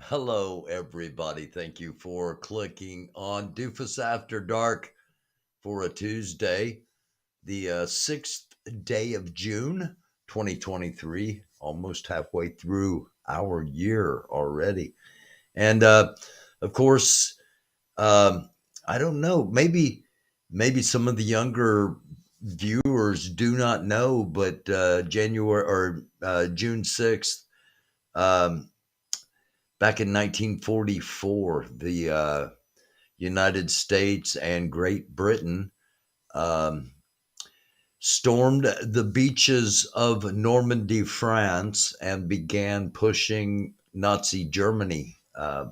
Hello, everybody. Thank you for clicking on Doofus After Dark for a Tuesday, the 6th day of June, 2023, almost halfway through our year already. And of course, um, I don't know, maybe some of the younger viewers do not know, but January or June 6th, um, back in 1944, the United States and Great Britain um, stormed the beaches of Normandy, France, and began pushing Nazi Germany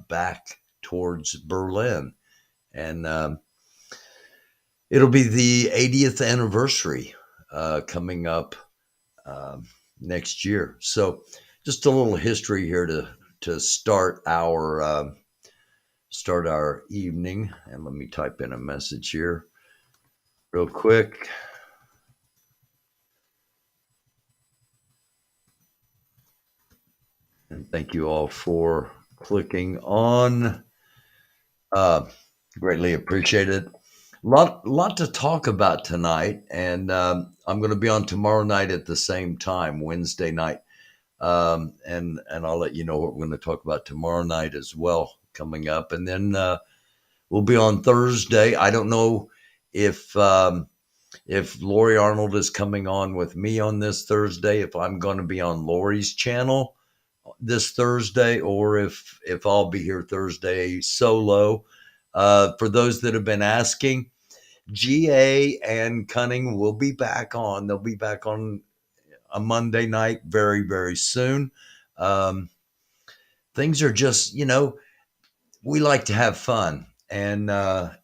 back towards Berlin. And it'll be the 80th anniversary coming up um, next year. So, just a little history here to start our evening. And let me type in a message here real quick. And thank you all for clicking on. Uh, Greatly appreciated. Lot to talk about tonight, and I'm going to be on tomorrow night at the same time, Wednesday night, and I'll let you know what we're going to talk about tomorrow night as well coming up, and then we'll be on Thursday. I don't know if if Lori Arnold is coming on with me on this Thursday, if I'm going to be on Lori's channel this Thursday, or if I'll be here Thursday solo. For those that have been asking, GA and Cunning will be back on. They'll be back on a Monday night very soon. Um, Things are just, we like to have fun, and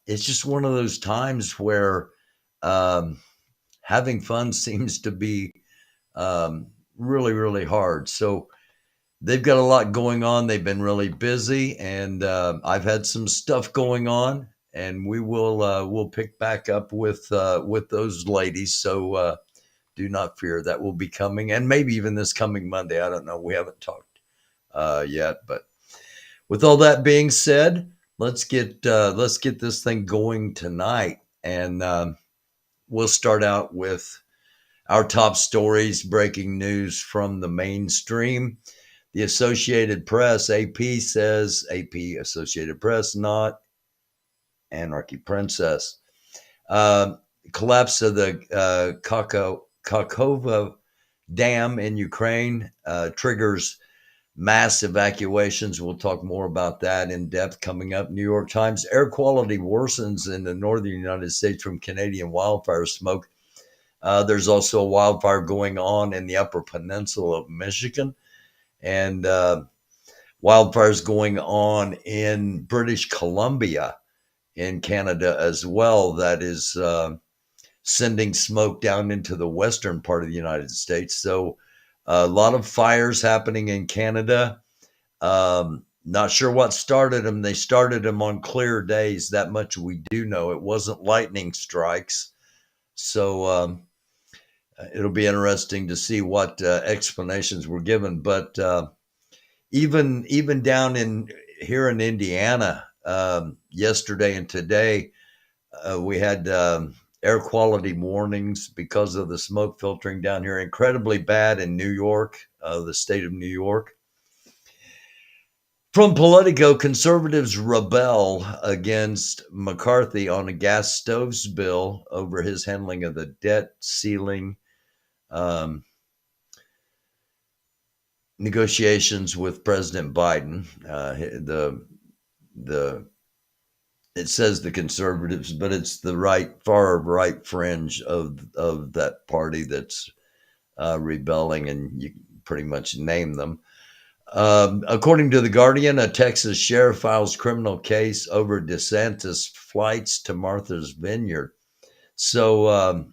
it's just one of those times where um, having fun seems to be really hard. So they've got a lot going on. They've been really busy, and I've had some stuff going on, and we'll pick back up with those ladies. So do not fear, that will be coming, and maybe even this coming Monday. I don't know. We haven't talked yet, but with all that being said, let's get this thing going tonight, and we'll start out with our top stories, breaking news from the mainstream. The Associated Press, AP says, AP Associated Press, not Anarchy Princess. Uh, Collapse of the Kakova Dam in Ukraine triggers mass evacuations. We'll talk more about that in depth coming up. New York Times, air quality worsens in the northern United States from Canadian wildfire smoke. There's also a wildfire going on in the Upper Peninsula of Michigan, and wildfires going on in British Columbia in Canada as well. That is sending smoke down into the western part of the United States. So a lot of fires happening in Canada. Not sure what started them. They started them on clear days. That much we do know. It wasn't lightning strikes. So it'll be interesting to see what explanations were given. But even down in here in Indiana, yesterday and today, we had air quality warnings because of the smoke filtering down here. Incredibly bad in New York, the state of New York. From Politico, conservatives rebel against McCarthy on a gas stoves bill over his handling of the debt ceiling um, negotiations with President Biden. The It says the conservatives, but it's the far right fringe of that party that's rebelling, and you pretty much name them. According to the Guardian, a Texas sheriff files criminal case over DeSantis' flights to Martha's Vineyard. So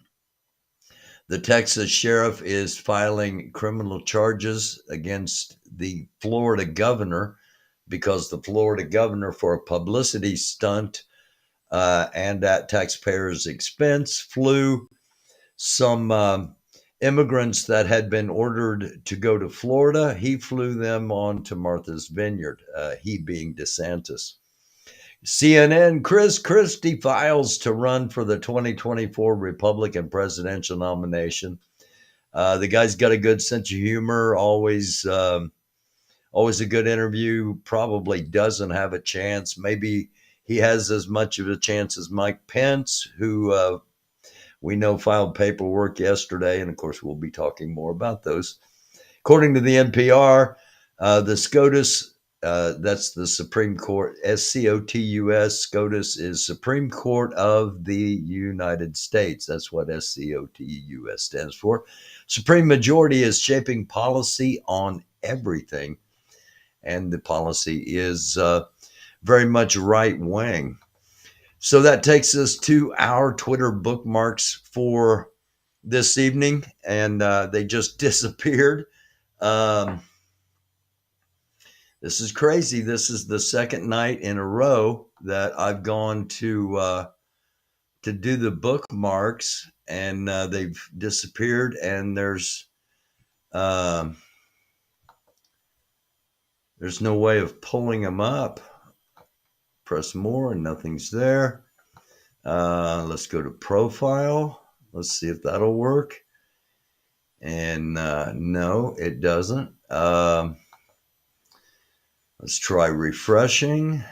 the Texas sheriff is filing criminal charges against the Florida governor because the Florida governor, for a publicity stunt and at taxpayers' expense, flew some immigrants that had been ordered to go to Florida. He flew them on to Martha's Vineyard, he being DeSantis. CNN, Chris Christie files to run for the 2024 Republican presidential nomination. The guy's got a good sense of humor, always a good interview, probably doesn't have a chance. Maybe he has as much of a chance as Mike Pence, who we know filed paperwork yesterday. And of course, we'll be talking more about those. According to the NPR, the SCOTUS, that's the Supreme Court, SCOTUS, SCOTUS is Supreme Court of the United States. That's what SCOTUS stands for. Supreme Majority is shaping policy on everything, and the policy is very much right wing. So that takes us to our Twitter bookmarks for this evening, and they just disappeared. This is crazy. This is the second night in a row that I've gone to do the bookmarks, and they've disappeared. And there's no way of pulling them up. Press more, and nothing's there. Let's go to profile. Let's see if that'll work. And no, it doesn't. Let's try refreshing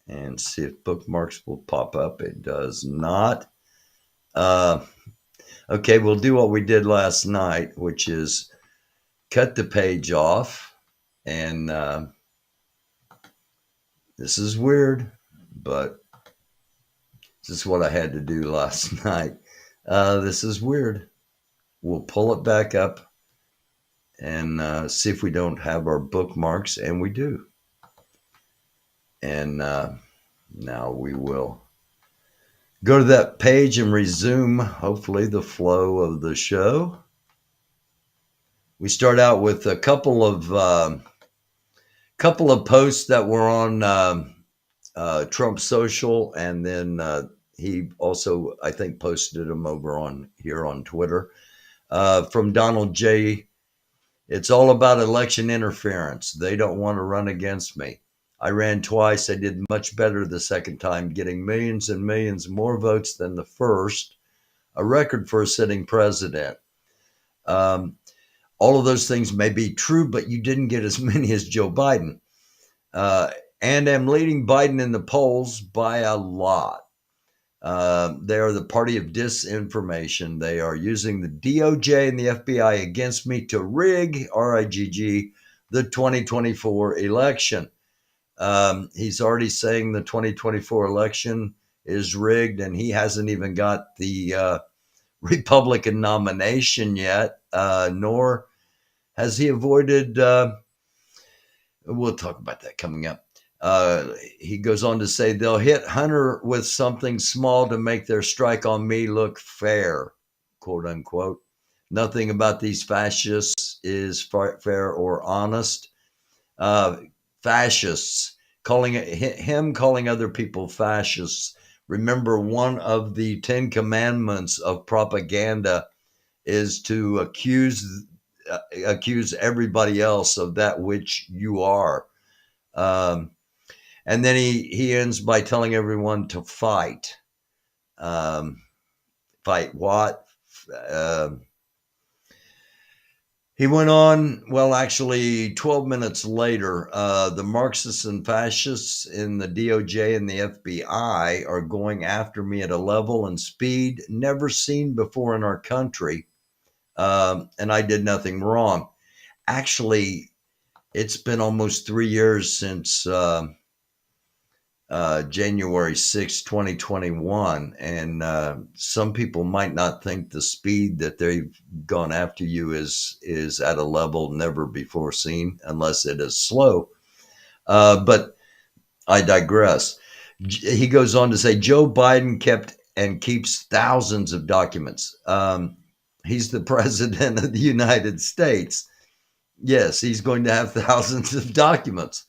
and see if bookmarks will pop up. It does not. Okay, we'll do what we did last night, which is cut the page off. And this is weird, but this is what I had to do last night. This is weird. We'll pull it back up and see if we don't have our bookmarks, and we do. And now we will go to that page and resume, hopefully, the flow of the show. We start out with a couple of posts that were on Trump Social, and then he also, I think, posted them over on here on Twitter. From Donald J. It's all about election interference. They don't want to run against me. I ran twice. I did much better the second time, getting millions and millions more votes than the first, a record for a sitting president. All of those things may be true, but you didn't get as many as Joe Biden. And am leading Biden in the polls by a lot. They are the party of disinformation. They are using the DOJ and the FBI against me to rig, RIGG, the 2024 election. He's already saying the 2024 election is rigged, and he hasn't even got the Republican nomination yet, nor has he avoided. We'll talk about that coming up. He goes on to say they'll hit Hunter with something small to make their strike on me look fair, quote unquote. Nothing about these fascists is fair or honest. Fascists, calling other people fascists. Remember, one of the 10 commandments of propaganda is to accuse everybody else of that which you are. And then he ends by telling everyone to fight. Fight what? He went on, well, actually, 12 minutes later, the Marxists and fascists in the DOJ and the FBI are going after me at a level and speed never seen before in our country. And I did nothing wrong. Actually, it's been almost 3 years since January 6, 2021. And some people might not think the speed that they've gone after you is at a level never before seen, unless it is slow. But I digress. He goes on to say, Joe Biden kept and keeps thousands of documents. He's the president of the United States. Yes, he's going to have thousands of documents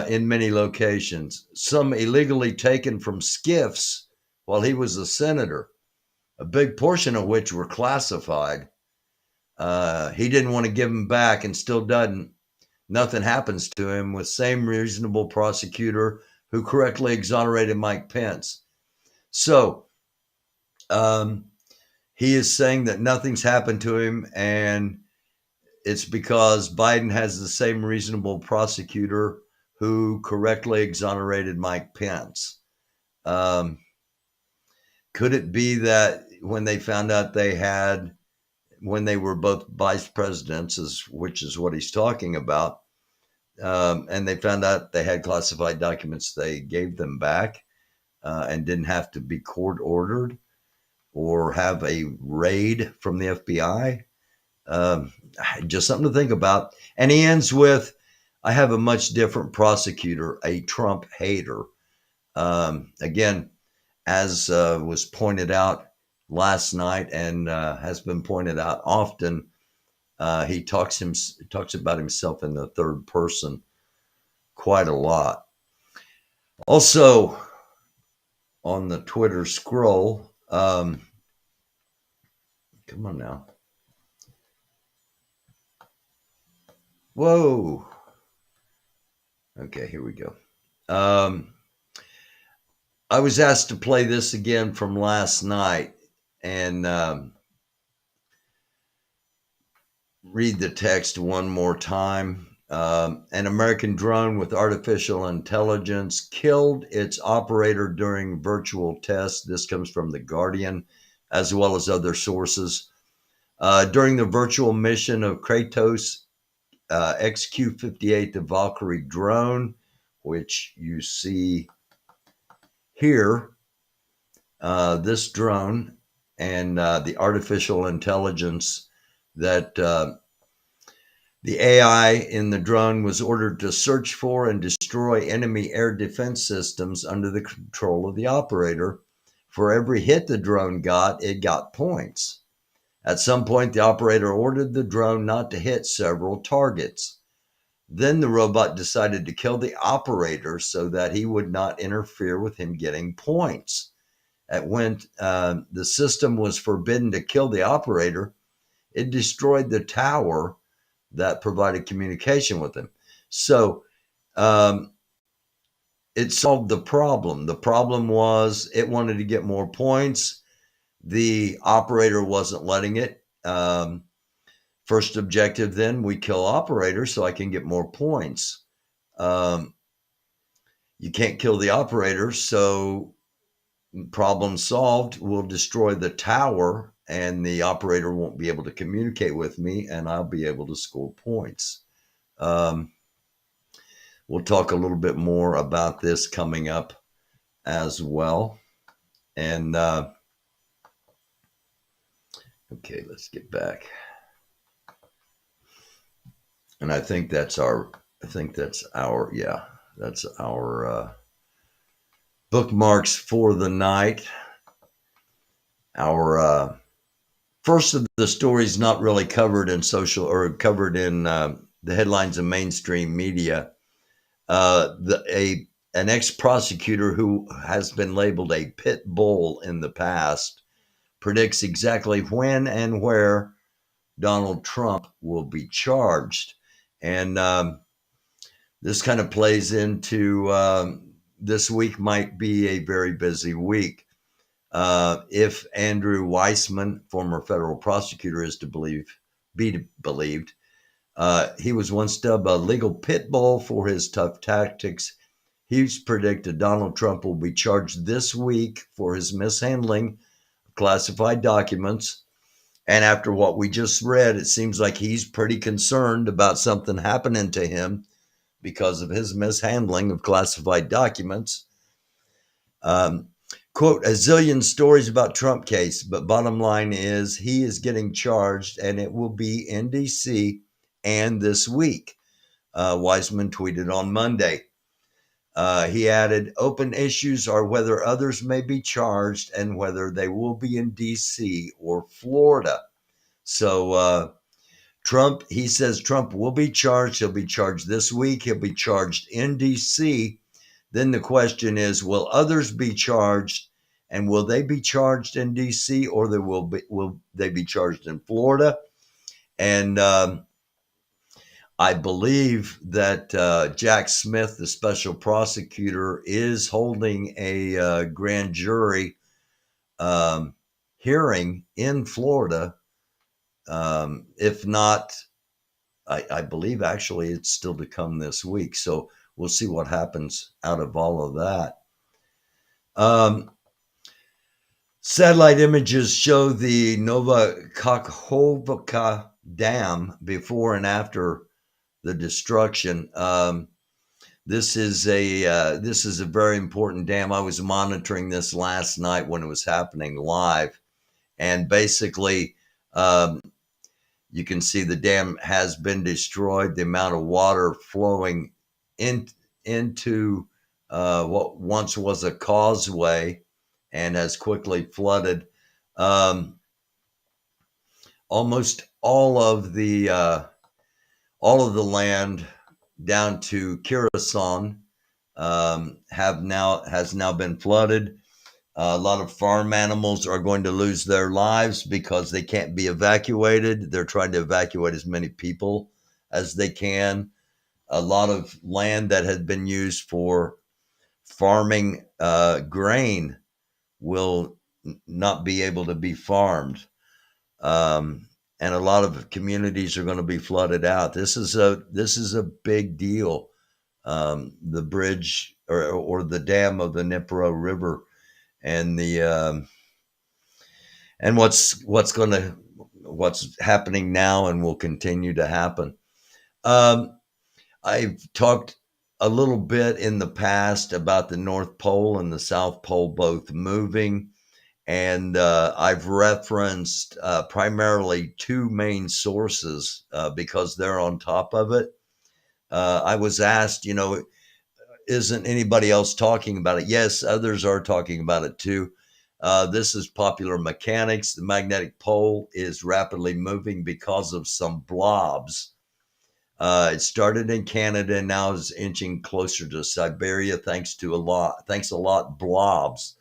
in many locations, some illegally taken from skiffs while he was a senator. a big portion of which were classified. He didn't want to give them back and still doesn't. Nothing happens to him with same reasonable prosecutor who correctly exonerated Mike Pence. So he is saying that nothing's happened to him, and it's because Biden has the same reasonable prosecutor who correctly exonerated Mike Pence. Could it be that when they found out when they were both vice presidents, which is what he's talking about, and they found out they had classified documents, they gave them back and didn't have to be court ordered or have a raid from the FBI? Just something to think about. And he ends with, I have a much different prosecutor, a Trump hater. Again, as was pointed out last night and has been pointed out often, he talks about himself in the third person quite a lot. Also, on the Twitter scroll, come on now. Whoa. Okay, here we go. I was asked to play this again from last night and read the text one more time. An American drone with artificial intelligence killed its operator during virtual tests. This comes from The Guardian, as well as other sources. During the virtual mission of Kratos XQ-58, the Valkyrie drone, which you see here, this drone and the artificial intelligence that the AI in the drone was ordered to search for and destroy enemy air defense systems under the control of the operator. For every hit the drone got, it got points. At some point, the operator ordered the drone not to hit several targets. Then the robot decided to kill the operator so that he would not interfere with him getting points. When the system was forbidden to kill the operator, it destroyed the tower that provided communication with him. So it solved the problem. The problem was it wanted to get more points. The operator wasn't letting it. First objective, then, we kill operator so I can get more points. You can't kill the operator, so problem solved. We'll destroy the tower and the operator won't be able to communicate with me and I'll be able to score points. We'll talk a little bit more about this coming up as well. And okay, let's get back. And I think that's our bookmarks for the night. Our first of the stories not really covered in social or covered in the headlines of mainstream media. An ex-prosecutor who has been labeled a pit bull in the past predicts exactly when and where Donald Trump will be charged. And this kind of plays into this week might be a very busy week. If Andrew Weissman, former federal prosecutor, is to be believed, he was once dubbed a legal pit bull for his tough tactics. He's predicted Donald Trump will be charged this week for his mishandling of classified documents. And after what we just read, it seems like he's pretty concerned about something happening to him because of his mishandling of classified documents. Quote, a zillion stories about Trump case, but bottom line is he is getting charged and it will be in D.C. and this week. Weissman tweeted on Monday. He added, open issues are whether others may be charged and whether they will be in D.C. or Florida. So Trump, he says Trump will be charged. He'll be charged this week. He'll be charged in D.C. Then the question is, will others be charged And will they be charged in D.C. or will they be charged in Florida? And I believe that Jack Smith, the special prosecutor, is holding a grand jury hearing in Florida. If not, I believe actually it's still to come this week. So we'll see what happens out of all of that. Satellite images show the Nova Kakhovka Dam before and after the destruction. This is a very important dam. I was monitoring this last night when it was happening live, and basically, you can see the dam has been destroyed. The amount of water flowing into what once was a causeway and has quickly flooded almost all of the land down to Kyrgyzstan has now been flooded. A lot of farm animals are going to lose their lives because they can't be evacuated. They're trying to evacuate as many people as they can. A lot of land that had been used for farming grain will not be able to be farmed. And a lot of communities are going to be flooded out. This is a big deal. The bridge or the dam of the Dnipro River, and the and what's happening now and will continue to happen. I've talked a little bit in the past about the North Pole and the South Pole both moving. And I've referenced primarily two main sources because they're on top of it. I was asked, isn't anybody else talking about it? Yes, others are talking about it too. This is popular mechanics. The magnetic pole is rapidly moving because of some blobs. It started in Canada and now is inching closer to Siberia. Thanks a lot, blobs.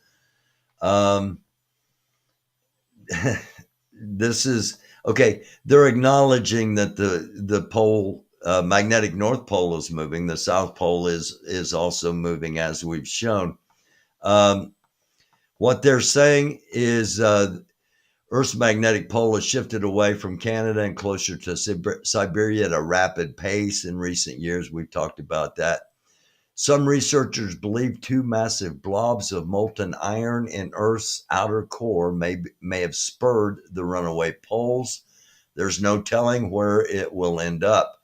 This is okay. They're acknowledging that the pole, magnetic North Pole, is moving. The South Pole is also moving, as we've shown. What they're saying is Earth's magnetic pole has shifted away from Canada and closer to Siberia at a rapid pace in recent years. We've talked about that. Some researchers believe two massive blobs of molten iron in Earth's outer core may have spurred the runaway poles. There's no telling where it will end up.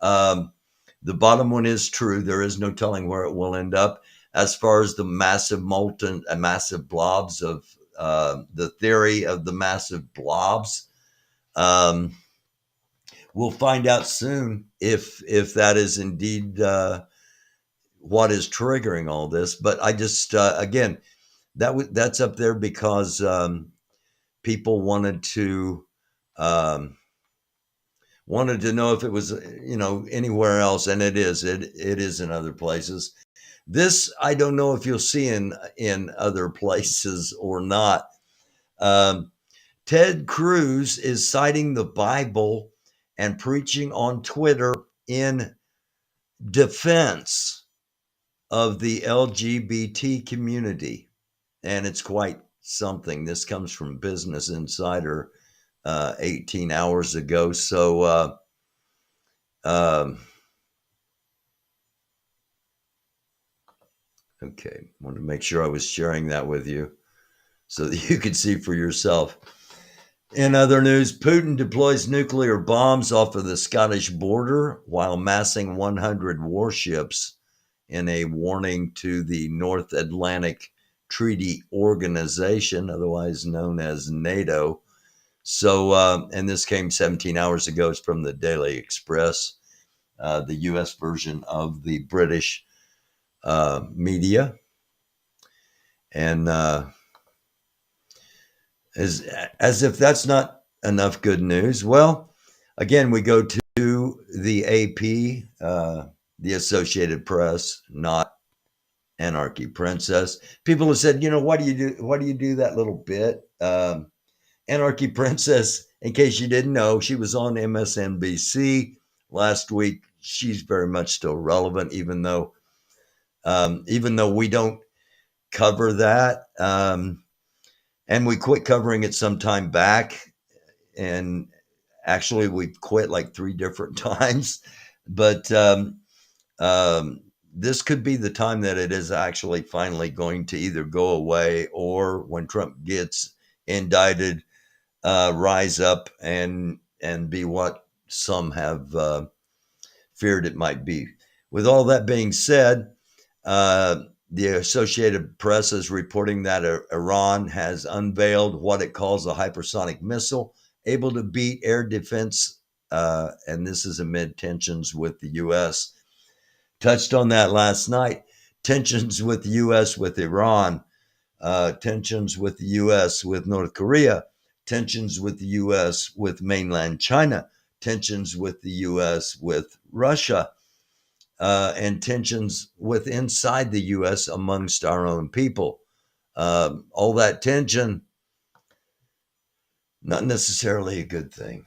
The bottom one is true. There is no telling where it will end up. As far as the massive blobs of the theory of the massive blobs, we'll find out soon if that is indeed what is triggering all this. But I just again, that's up there because people wanted to know if it was anywhere else, and it is in other places. This I don't know if you'll see in other places or not. Ted Cruz is citing the Bible and preaching on Twitter in defense of the LGBT community, and it's quite something. This comes from Business Insider 18 hours ago. So okay, I wanted to make sure I was sharing that with you so that you could see for yourself. In other news, Putin deploys nuclear bombs off of the Scottish border while massing 100 warships in a warning to the North Atlantic Treaty Organization, otherwise known as NATO. So, and this came 17 hours ago. It's from the Daily Express, the U.S. version of the British media. And as if that's not enough good news, well, again, we go to the AP, the Associated Press, not Anarchy Princess. People have said, why do you do that little bit? Anarchy Princess, in case you didn't know, she was on MSNBC last week. She's very much still relevant, even though we don't cover that. And we quit covering it some time back. And actually, we've quit like 3 different times. But this could be the time that it is actually finally going to either go away, or when Trump gets indicted, rise up and be what some have feared it might be. With all that being said, the Associated Press is reporting that Iran has unveiled what it calls a hypersonic missile able to beat air defense, and this is amid tensions with the U.S. Touched on that last night. Tensions with the U.S. with Iran, tensions with the U.S. with North Korea, tensions with the U.S. with mainland China, tensions with the U.S. with Russia, and tensions with inside the U.S. amongst our own people. All that tension, not necessarily a good thing,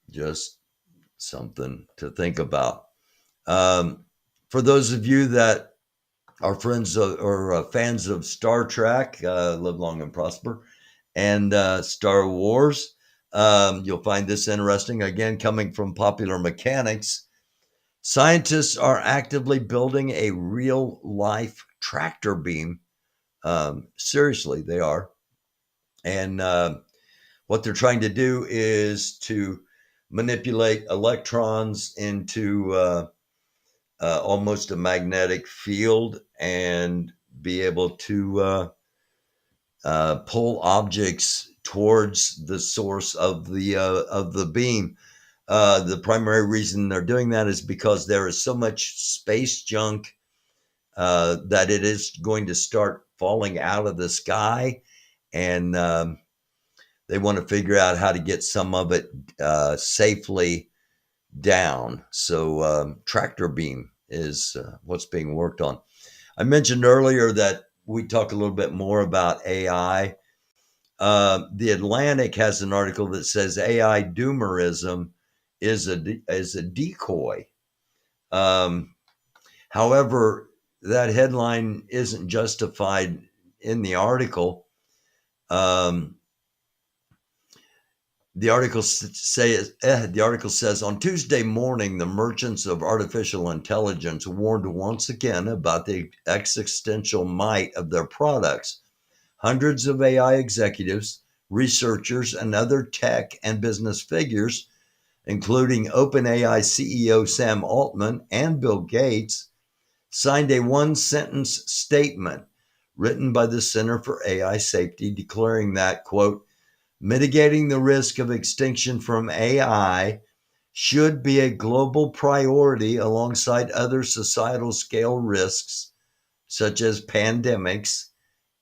just something to think about. For those of you that are friends or fans of Star Trek, live long and prosper, and Star Wars, you'll find this interesting. Again, coming from Popular Mechanics, scientists are actively building a real life tractor beam. Seriously, they are. And what they're trying to do is to manipulate electrons into almost a magnetic field and be able to pull objects towards the source of the beam. The primary reason they're doing that is because there is so much space junk that it is going to start falling out of the sky, and they want to figure out how to get some of it safely down. So tractor beam is what's being worked on. I mentioned earlier that we talk a little bit more about AI. The Atlantic has an article that says AI doomerism is a decoy. However, that headline isn't justified in the article. The article says on Tuesday morning, the merchants of artificial intelligence warned once again about the existential might of their products. Hundreds of AI executives, researchers, and other tech and business figures, including OpenAI CEO Sam Altman and Bill Gates, signed a one-sentence statement written by the Center for AI Safety declaring that, quote, mitigating the risk of extinction from AI should be a global priority alongside other societal scale risks such as pandemics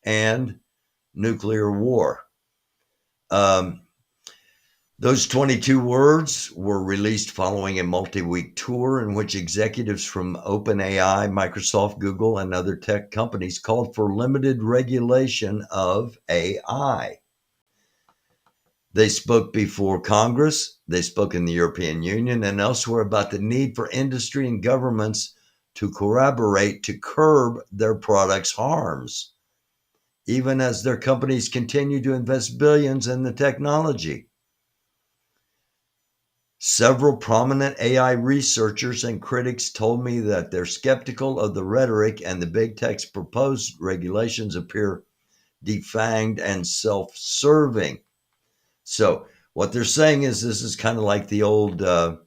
and nuclear war. Those 22 words were released following a multi-week tour in which executives from OpenAI, Microsoft, Google, and other tech companies called for limited regulation of AI. They spoke before Congress, they spoke in the European Union and elsewhere about the need for industry and governments to collaborate to curb their products' harms, even as their companies continue to invest billions in the technology. Several prominent AI researchers and critics told me that they're skeptical of the rhetoric and the big tech's proposed regulations appear defanged and self-serving. So what they're saying is this is kind of like the old Brer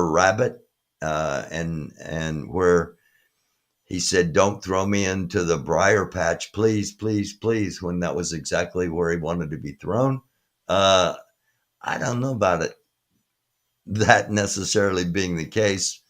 Rabbit, and where he said, "Don't throw me into the briar patch, please, please, please," when that was exactly where he wanted to be thrown. I don't know about it that necessarily being the case.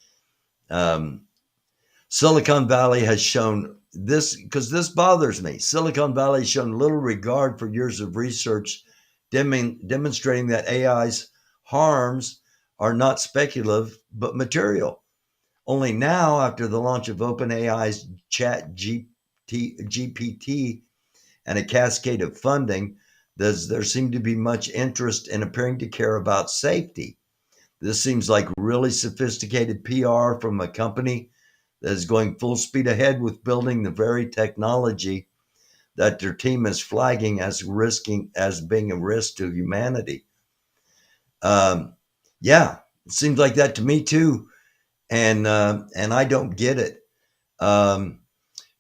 Silicon Valley has shown this, because this bothers me. Silicon Valley has shown little regard for years of research demonstrating that AI's harms are not speculative but material. Only now, after the launch of OpenAI's GPT and a cascade of funding, there seemed to be much interest in appearing to care about safety. This seems like really sophisticated PR from a company that is going full speed ahead with building the very technology that their team is flagging as being a risk to humanity. Yeah, it seems like that to me too, and I don't get it. Um,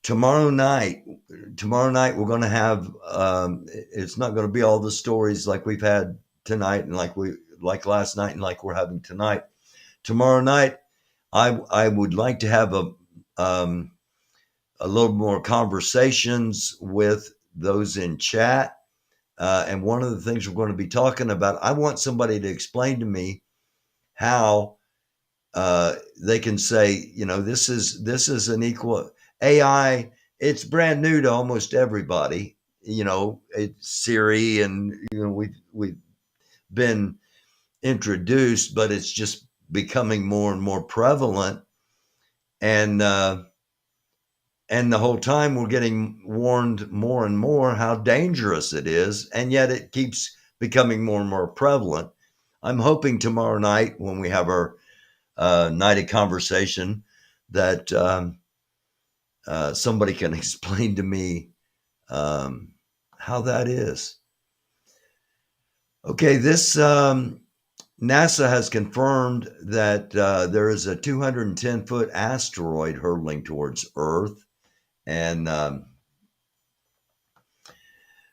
tomorrow night, we're going to have. It's not going to be all the stories like we've had tonight, and like last night, and like we're having tonight. Tomorrow night, I would like to have a little more conversations with those in chat. And one of the things we're going to be talking about, I want somebody to explain to me how they can say, this is an equal AI. It's brand new to almost everybody. It's Siri, and we've been introduced, but it's just becoming more and more prevalent. And the whole time we're getting warned more and more how dangerous it is, and yet it keeps becoming more and more prevalent. I'm hoping tomorrow night when we have our night of conversation that somebody can explain to me how that is. Okay, this NASA has confirmed that there is a 210-foot asteroid hurtling towards Earth. And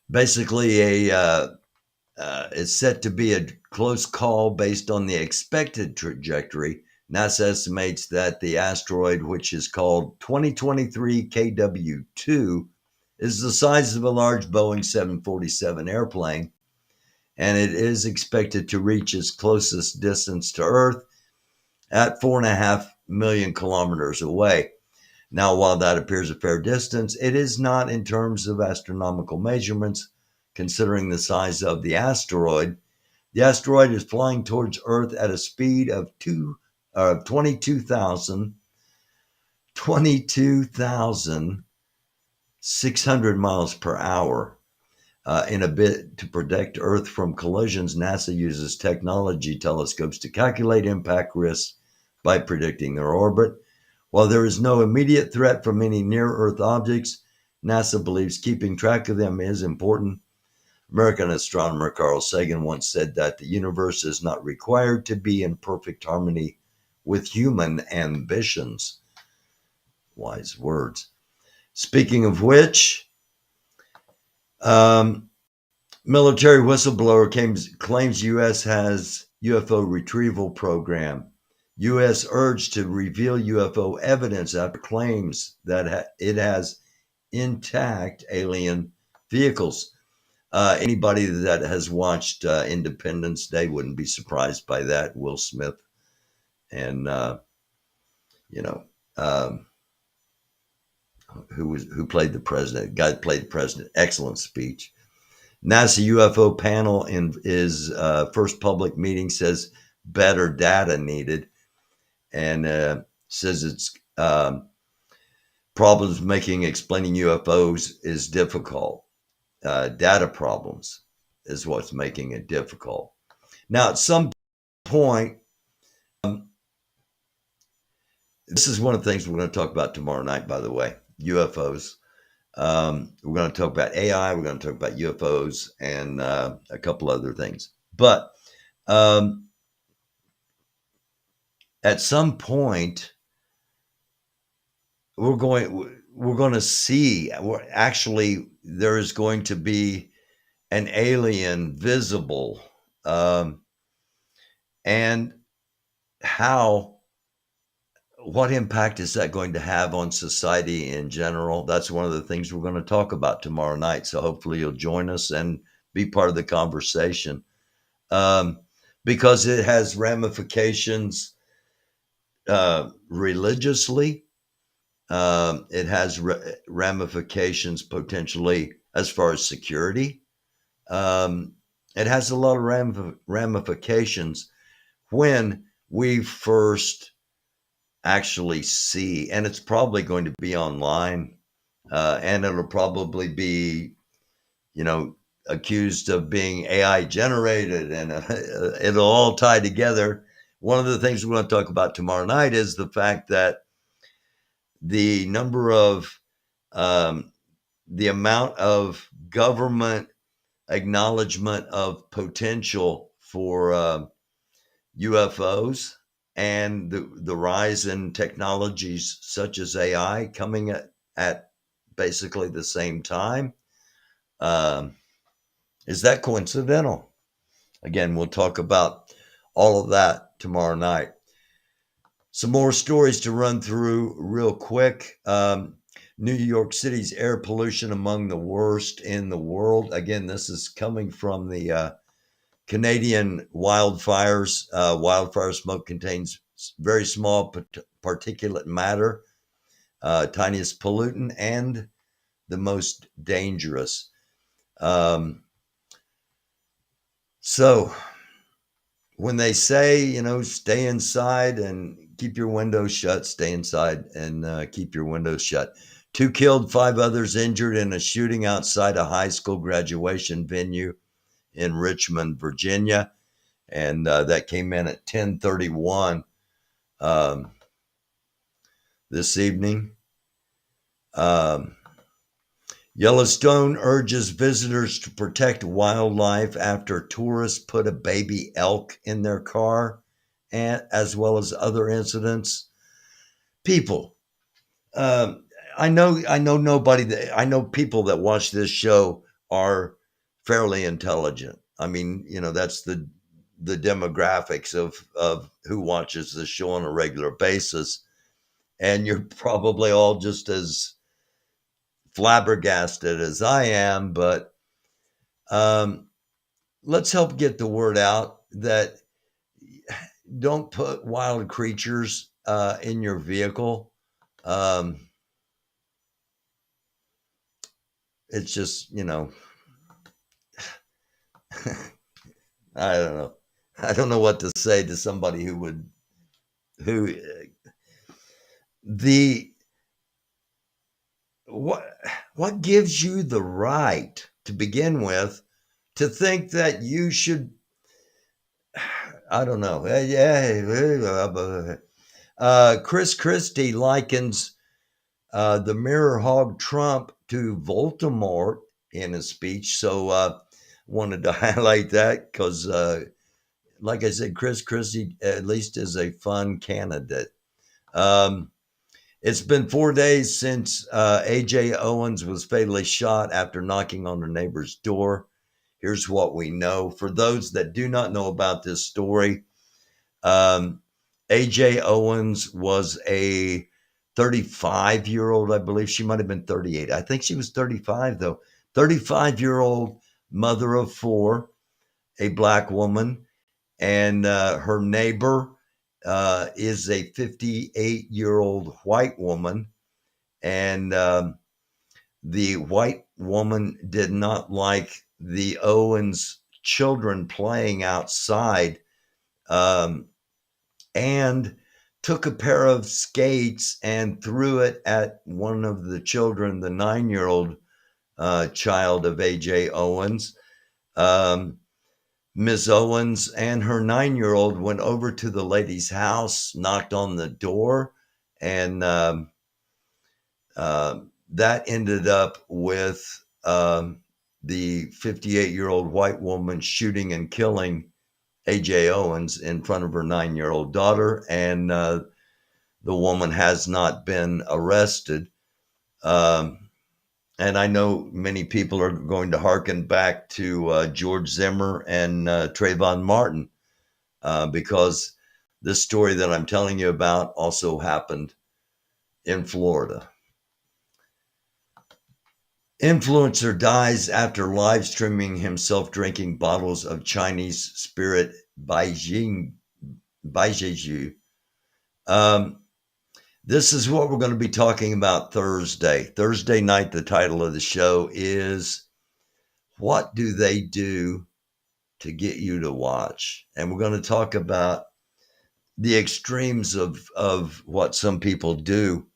basically, it's set to be a close call based on the expected trajectory. NASA estimates that the asteroid, which is called 2023 KW2, is the size of a large Boeing 747 airplane, and it is expected to reach its closest distance to Earth at 4.5 million kilometers away. Now, while that appears a fair distance, it is not in terms of astronomical measurements, considering the size of the asteroid. The asteroid is flying towards Earth at a speed of 22,600 miles per hour. In a bid to protect Earth from collisions, NASA uses technology telescopes to calculate impact risks by predicting their orbit. While there is no immediate threat from any near-Earth objects, NASA believes keeping track of them is important. American astronomer Carl Sagan once said that the universe is not required to be in perfect harmony with human ambitions. Wise words. Speaking of which, military whistleblower claims U.S. has UFO retrieval program. U.S. urged to reveal UFO evidence after claims that it has intact alien vehicles. Anybody that has watched Independence Day wouldn't be surprised by that. Will Smith and who played the president? Guy that played the president. Excellent speech. NASA UFO panel in his first public meeting says better data needed, and says it's problems explaining UFOs is difficult. Data problems is what's making it difficult. Now, at some point, this is one of the things we're going to talk about tomorrow night, by the way, UFOs. We're going to talk about AI, we're going to talk about UFOs, and a couple other things. But at some point, we're going to see, actually, there is going to be an alien visible, and what impact is that going to have on society in general? That's one of the things we're going to talk about tomorrow night. So hopefully you'll join us and be part of the conversation, because it has ramifications religiously. It has ramifications potentially as far as security. It has a lot of ramifications when we first actually see, and it's probably going to be online, and it'll probably be, you know, accused of being AI generated, and it'll all tie together. One of the things we want to talk about tomorrow night is the fact that the number of um, the amount of government acknowledgement of potential for UFOs and the rise in technologies such as AI coming at basically the same time. Um, is that coincidental? Again, we'll talk about all of that tomorrow night. Some more stories to run through real quick. New York City's air pollution among the worst in the world. Again, this is coming from the Canadian wildfires. Wildfire smoke contains very small particulate matter, tiniest pollutant, and the most dangerous. So when they say, stay inside and keep your windows shut, stay inside and keep your windows shut. 2 killed, 5 others injured in a shooting outside a high school graduation venue in Richmond, Virginia. And that came in at 10:31 this evening. Yellowstone urges visitors to protect wildlife after tourists put a baby elk in their car, and as well as other incidents. People, I know nobody that I know people that watch this show are fairly intelligent. I mean, that's the demographics of who watches this show on a regular basis, and you're probably all just as flabbergasted as I am, but let's help get the word out that don't put wild creatures in your vehicle. It's just, I don't know. I don't know what to say to somebody who, the, what gives you the right to begin with to think that you should, I don't know. Chris Christie likens the mirror hog Trump to Voldemort in a speech. So wanted to highlight that because, like I said, Chris Christie at least is a fun candidate. It's been 4 days since AJ Owens was fatally shot after knocking on her neighbor's door. Here's what we know. For those that do not know about this story, AJ Owens was a 35-year-old, I believe. She might have been 38. I think she was 35, though. 35-year-old mother of 4, a black woman, and her neighbor is a 58-year-old white woman. And the white woman did not like the Owens children playing outside, and took a pair of skates and threw it at one of the children, the 9-year-old child of AJ Owens. Ms. Owens and her 9-year-old went over to the lady's house, knocked on the door, and that ended up with the 58-year-old white woman shooting and killing AJ Owens in front of her 9-year-old daughter, and the woman has not been arrested. And I know many people are going to hearken back to George Zimmer and Trayvon Martin because this story that I'm telling you about also happened in Florida. Influencer dies after live streaming himself drinking bottles of Chinese spirit Baijiu. This is what we're going to be talking about Thursday. Thursday night, the title of the show is What Do They Do to Get You to Watch? And we're going to talk about the extremes of what some people do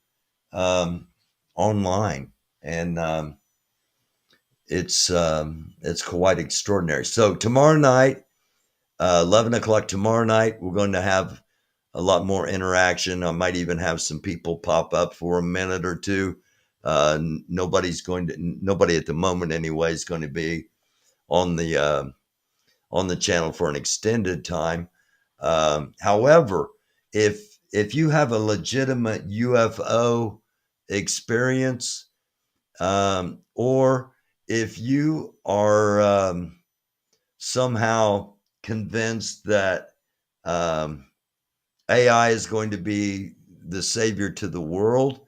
um, online, and it's quite extraordinary. So tomorrow night, 11 o'clock tomorrow night, we're going to have a lot more interaction. I might even have some people pop up for a minute or two. Nobody at the moment anyway is going to be on the channel for an extended time. However, if you have a legitimate UFO experience, or if you are somehow convinced that um, AI is going to be the savior to the world,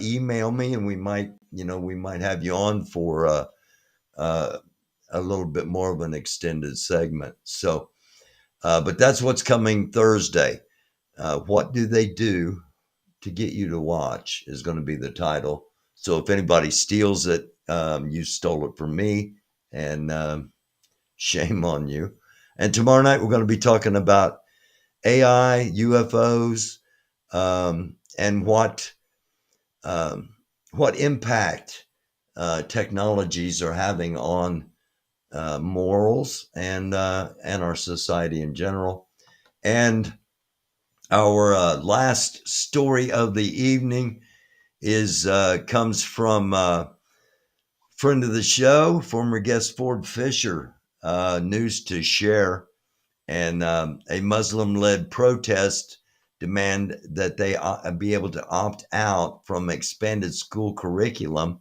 email me, and we might have you on for uh, a little bit more of an extended segment. So, but that's what's coming Thursday. What do they do to get you to watch is going to be the title. So if anybody steals it, you stole it from me, and shame on you. And tomorrow night we're going to be talking about AI, UFOs, and what impact technologies are having on morals and our society in general. And our last story of the evening is comes from friend of the show, former guest Ford Fisher, news to share, and a Muslim-led protest demand that they be able to opt out from expanded school curriculum,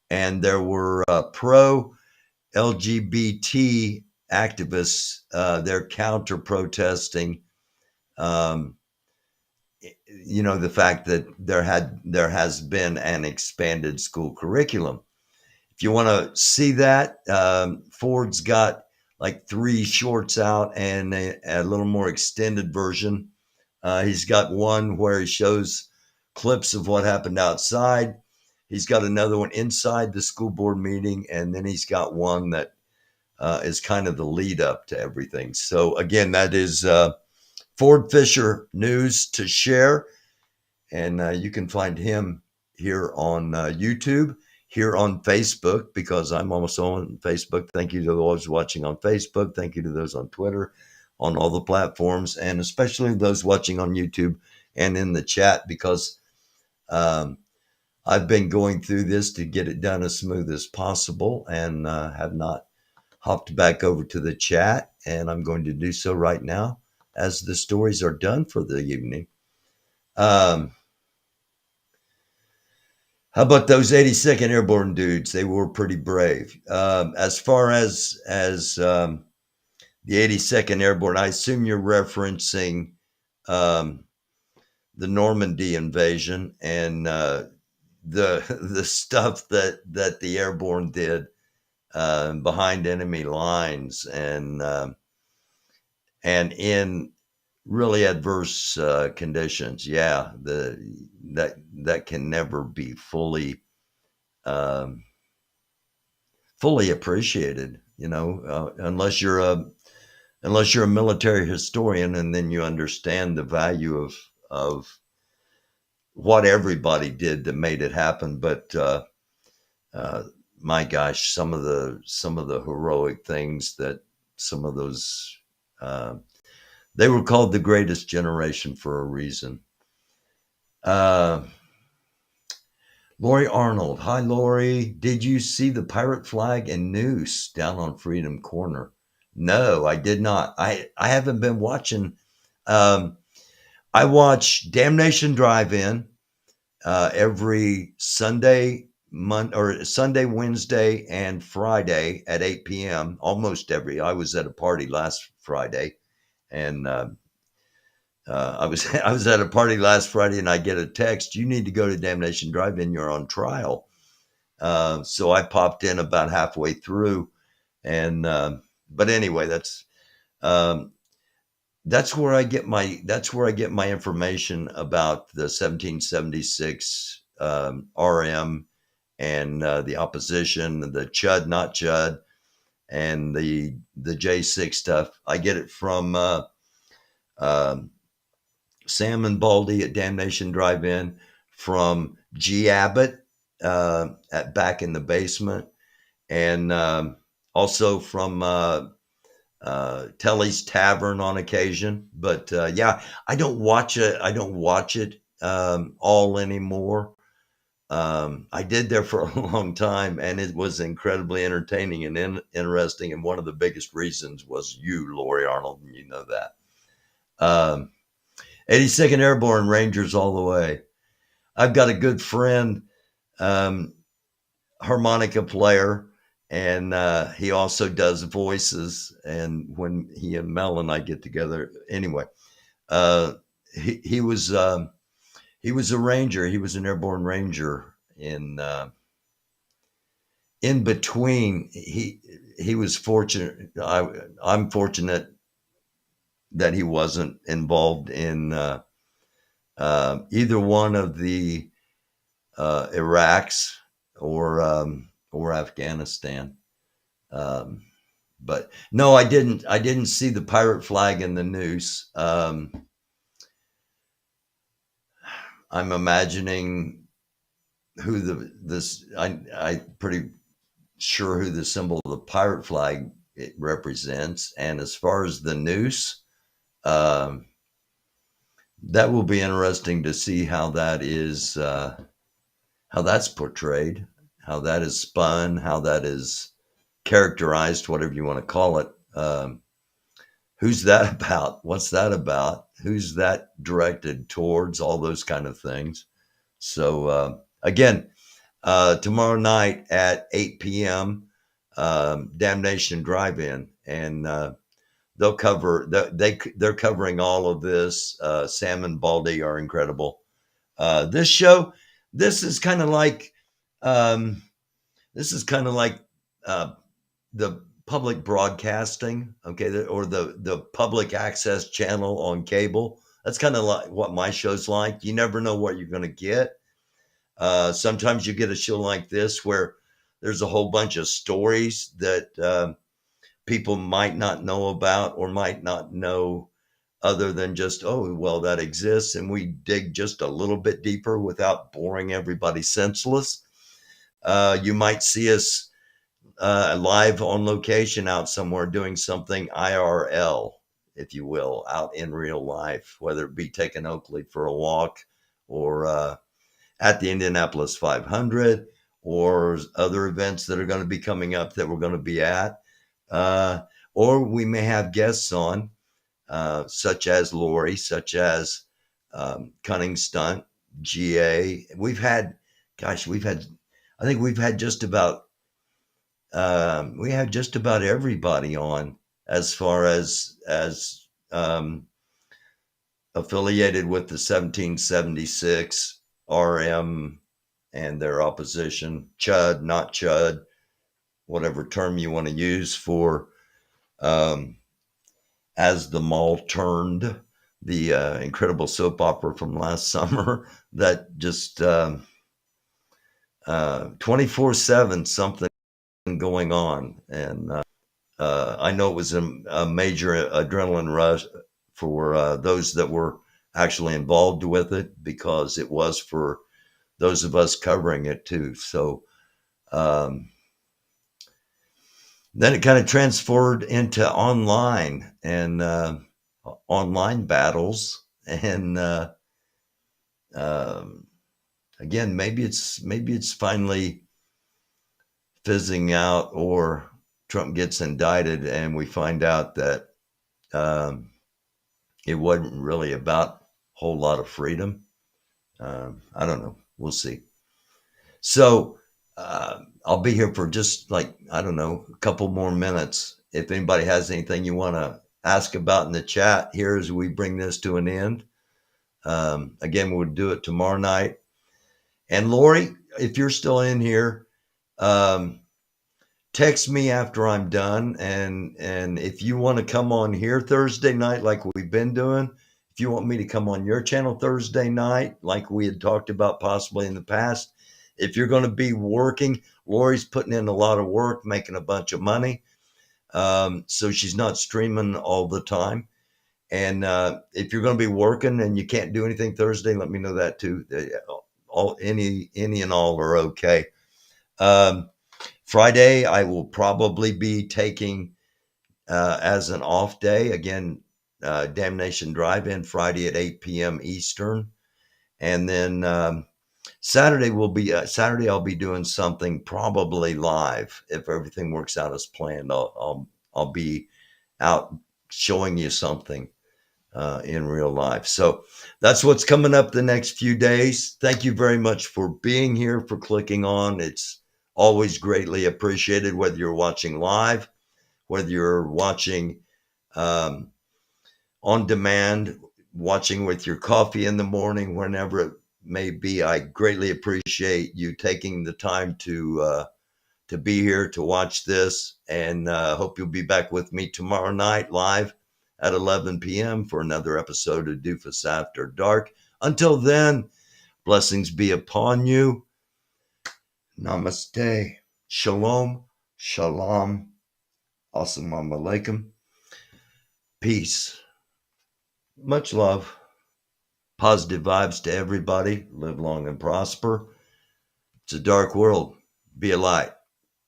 and there were pro-LGBT activists. They're counter protesting. Um, the fact that there has been an expanded school curriculum. If you want to see that, Ford's got like 3 shorts out and a little more extended version. He's got one where he shows clips of what happened outside. He's got another one inside the school board meeting, and then he's got one that is kind of the lead up to everything. So again, that is Ford Fisher news to share, and you can find him here on YouTube, here on Facebook, because I'm also on Facebook. Thank you to those watching on Facebook. Thank you to those on Twitter, on all the platforms, and especially those watching on YouTube and in the chat, because I've been going through this to get it done as smooth as possible, and have not hopped back over to the chat, and I'm going to do so right now as the stories are done for the evening. How about those 82nd Airborne dudes? They were pretty brave. As far as the 82nd Airborne, I assume you're referencing the Normandy invasion and the stuff that the Airborne did behind enemy lines, and in really adverse conditions. Yeah, that can never be fully appreciated. Unless you're a military historian, and then you understand the value of what everybody did that made it happen. But my gosh, some of the heroic things that some of those they were called the greatest generation for a reason. Lori Arnold. Hi, Lori. Did you see the pirate flag and noose down on Freedom Corner? No, I did not. I haven't been watching. I watch Damnation Drive-In every Sunday, Sunday, Wednesday, and Friday at 8 p.m. Almost I was at a party last Friday, and I was at a party last Friday, and I get a text, "You need to go to Damnation Drive-In. You're on trial." So I popped in about halfway through, and but anyway, that's where I get my information about the 1776 RM and the opposition, the Chud not Chud, and the J6 stuff. I get it from Sam and Baldy at Damnation Drive-In, from G. Abbott at Back in the Basement, and also from Telly's Tavern on occasion. But yeah, I don't watch it. I don't watch it all anymore. I did there for a long time, and it was incredibly entertaining and interesting. And one of the biggest reasons was you, Lori Arnold, and you know that. 82nd Airborne Rangers all the way. I've got a good friend, um, harmonica player, and he also does voices. And when he and Mel and I get together, anyway, uh, he was he was a ranger. He was an airborne ranger in between. He was fortunate. I'm fortunate that he wasn't involved in either one of the Iraqs or Afghanistan. Um, but no, I didn't. I didn't see the pirate flag in the noose. I'm imagining who this. I pretty sure who the symbol of the pirate flag it represents. And as far as the noose, um, that will be interesting to see how that's portrayed, how that is spun, how that is characterized, whatever you want to call it. Who's that about? What's that about? Who's that directed towards? All those kind of things. So again, tomorrow night at 8 p.m., Damnation Drive-In, and they'll cover they're covering all of this. Sam and Baldy are incredible. This show, this is kind of like um, this is kind of like uh, the public broadcasting, okay, or the public access channel on cable. That's kind of like what my show's like. You never know what you're going to get. Sometimes you get a show like this where there's a whole bunch of stories that people might not know about or might not know other than just, oh, well, that exists. And we dig just a little bit deeper without boring everybody senseless. You might see us live on location out somewhere doing something IRL, if you will, out in real life, whether it be taking Oakley for a walk or at the Indianapolis 500 or other events that are going to be coming up that we're going to be at. Or we may have guests on, such as Lori, such as Cunning Stunt, GA. I think we've had just about we had just about everybody on as far as affiliated with the 1776 RM and their opposition, Chud, not Chud, whatever term you want to use for um, As the Mall Turned, the incredible soap opera from last summer that just 24/7 something going on. And I know it was a major adrenaline rush for those that were actually involved with it, because it was for those of us covering it too. So um, then it kind of transferred into online and online battles. And um, again, maybe it's finally fizzing out, or Trump gets indicted and we find out that um, it wasn't really about a whole lot of freedom. I don't know. We'll see. So I'll be here for just, like, I don't know, a couple more minutes. If anybody has anything you want to ask about in the chat here as we bring this to an end. Again, we'll do it tomorrow night. And Lori, if you're still in here, um, text me after I'm done. And if you want to come on here Thursday night, like we've been doing, if you want me to come on your channel Thursday night, like we had talked about possibly in the past, if you're going to be working, Lori's putting in a lot of work, making a bunch of money. So she's not streaming all the time. And if you're going to be working and you can't do anything Thursday, let me know that too. Any and all are okay. Friday, I will probably be taking as an off day. Again, Damnation Drive-In Friday at 8 p.m. Eastern. And then Saturday I'll be doing something probably live if everything works out as planned. I'll be out showing you something in real life. So that's what's coming up the next few days. Thank you very much for being here, for clicking on. It's always greatly appreciated, whether you're watching live, whether you're watching um, on demand, watching with your coffee in the morning, whenever it may be. I greatly appreciate you taking the time to be here to watch this, and hope you'll be back with me tomorrow night live at 11 p.m. for another episode of Doofus After Dark. Until then, blessings be upon you. Namaste. Shalom. Shalom. Assalamu alaikum. Peace. Much love. Positive vibes to everybody. Live long and prosper. It's a dark world. Be a light.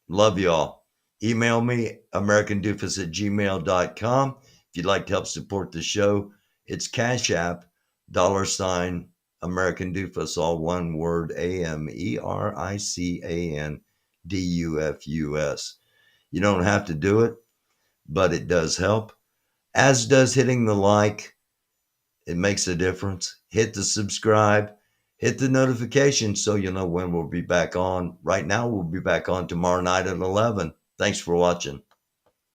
Love y'all. Email me, americandufus@gmail.com. If you'd like to help support the show, it's Cashapp, $ American Dufus, all one word, AMERICANDUFUS. You don't have to do it, but it does help, as does hitting the like. It makes a difference. Hit the subscribe, hit the notification so you'll know when we'll be back on. Right now, we'll be back on tomorrow night at 11. Thanks for watching.